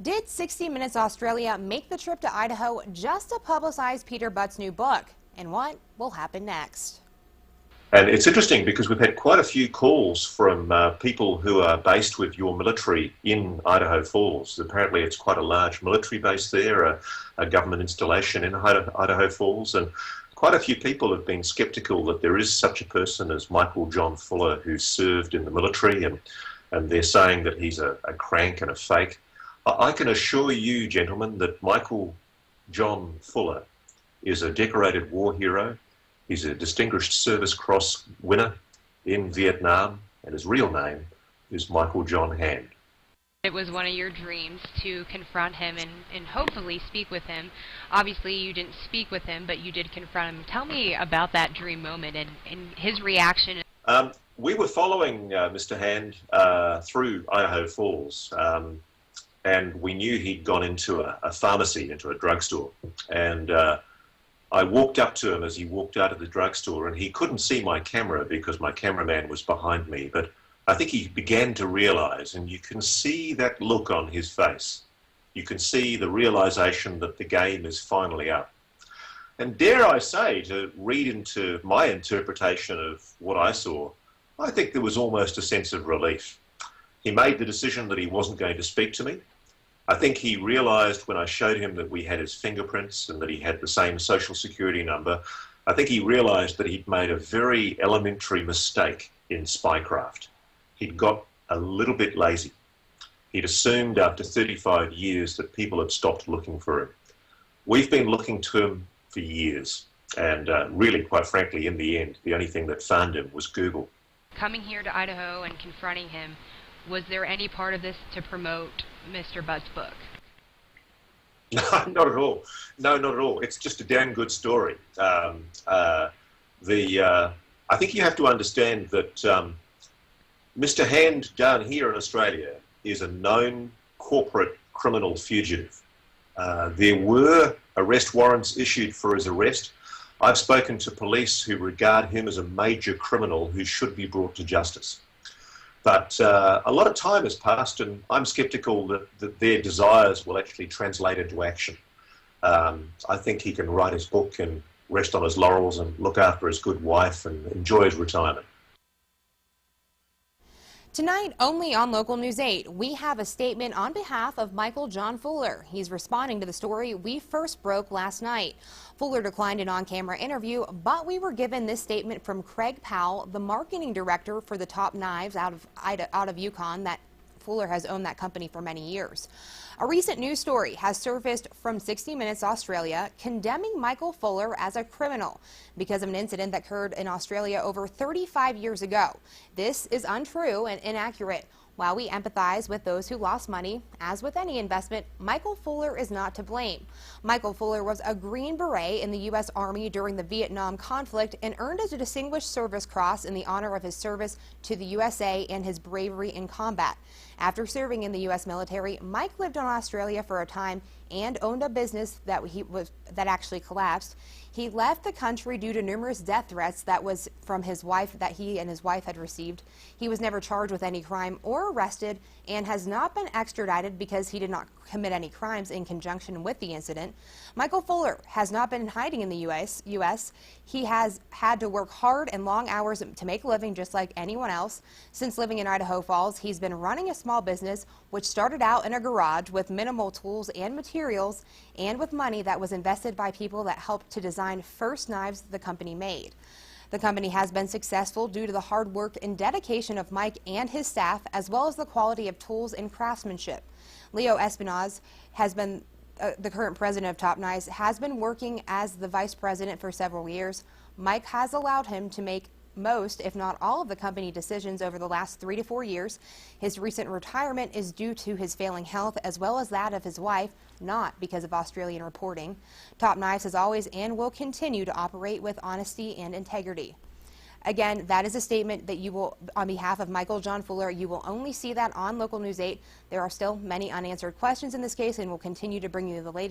Did 60 Minutes Australia make the trip to Idaho just to publicize Peter Butt's new book? And what will happen next? And it's interesting because we've had quite a few calls from people who are based with your military in Idaho Falls. Apparently it's quite a large military base there, a government installation in Idaho Falls, and quite a few people have been sceptical that there is such a person as Michael John Fuller who served in the military, and they're saying that he's a crank and a fake. I can assure you, gentlemen, that Michael John Fuller is a decorated war hero. He's a Distinguished Service Cross winner in Vietnam, and his real name is Michael John Hand. It was one of your dreams to confront him and hopefully speak with him. Obviously, you didn't speak with him, but you did confront him. Tell me about that dream moment and his reaction. We were following Mr. Hand through Idaho Falls, and we knew he'd gone into a pharmacy, into a drugstore. And I walked up to him as he walked out of the drugstore, and he couldn't see my camera because my cameraman was behind me. But I think he began to realize, and you can see that look on his face. You can see the realization that the game is finally up. And dare I say, to read into my interpretation of what I saw, I think there was almost a sense of relief. He made the decision that he wasn't going to speak to me. I think he realized when I showed him that we had his fingerprints and that he had the same social security number, I think he realized that he'd made a very elementary mistake in spycraft. He'd got a little bit lazy. He'd assumed after 35 years that people had stopped looking for him. We've been looking to him for years, and really, quite frankly, in the end, the only thing that found him was Google. Coming here to Idaho and confronting him, was there any part of this to promote Mr. Butt's book? No, not at all. No, not at all. It's just a damn good story. I think you have to understand that Mr. Hand down here in Australia is a known corporate criminal fugitive. There were arrest warrants issued for his arrest. I've spoken to police who regard him as a major criminal who should be brought to justice. But a lot of time has passed, and I'm sceptical that their desires will actually translate into action. I think he can write his book and rest on his laurels and look after his good wife and enjoy his retirement. Tonight, only on Local News 8, we have a statement on behalf of Michael John Fuller. He's responding to the story we first broke last night. Fuller declined an on-camera interview, but we were given this statement from Craig Powell, the marketing director for the Top Knives out of Yukon, that Fuller has owned that company for many years. A recent news story has surfaced from 60 Minutes Australia condemning Michael Fuller as a criminal because of an incident that occurred in Australia over 35 years ago. This is untrue and inaccurate. While we empathize with those who lost money, as with any investment, Michael Fuller is not to blame. Michael Fuller was a Green Beret in the U.S. Army during the Vietnam conflict and earned a Distinguished Service Cross in the honor of his service to the USA and his bravery in combat. After serving in the U.S. military, Mike lived in Australia for a time and owned a business that actually collapsed. He left the country due to numerous death threats that was from his wife that he and his wife had received. He was never charged with any crime or arrested and has not been extradited because he did not commit any crimes in conjunction with the incident. Michael Fuller has not been hiding in the U.S. He has had to work hard and long hours to make a living just like anyone else. Since living in Idaho Falls, he's been running a small business which started out in a garage with minimal tools and materials and with money that was invested by people that helped to design first knives the company made. The company has been successful due to the hard work and dedication of Mike and his staff, as well as the quality of tools and craftsmanship. Leo Espinoz has been the current president of Top Knives, has been working as the vice president for several years. Mike has allowed him to make most, if not all, of the company decisions over the last 3 to 4 years. His recent retirement is due to his failing health as well as that of his wife, not because of Australian reporting. Top Knives has always and will continue to operate with honesty and integrity. Again, that is a statement that you will, on behalf of Michael John Fuller, you will only see that on Local News 8. There are still many unanswered questions in this case, and we'll continue to bring you the latest.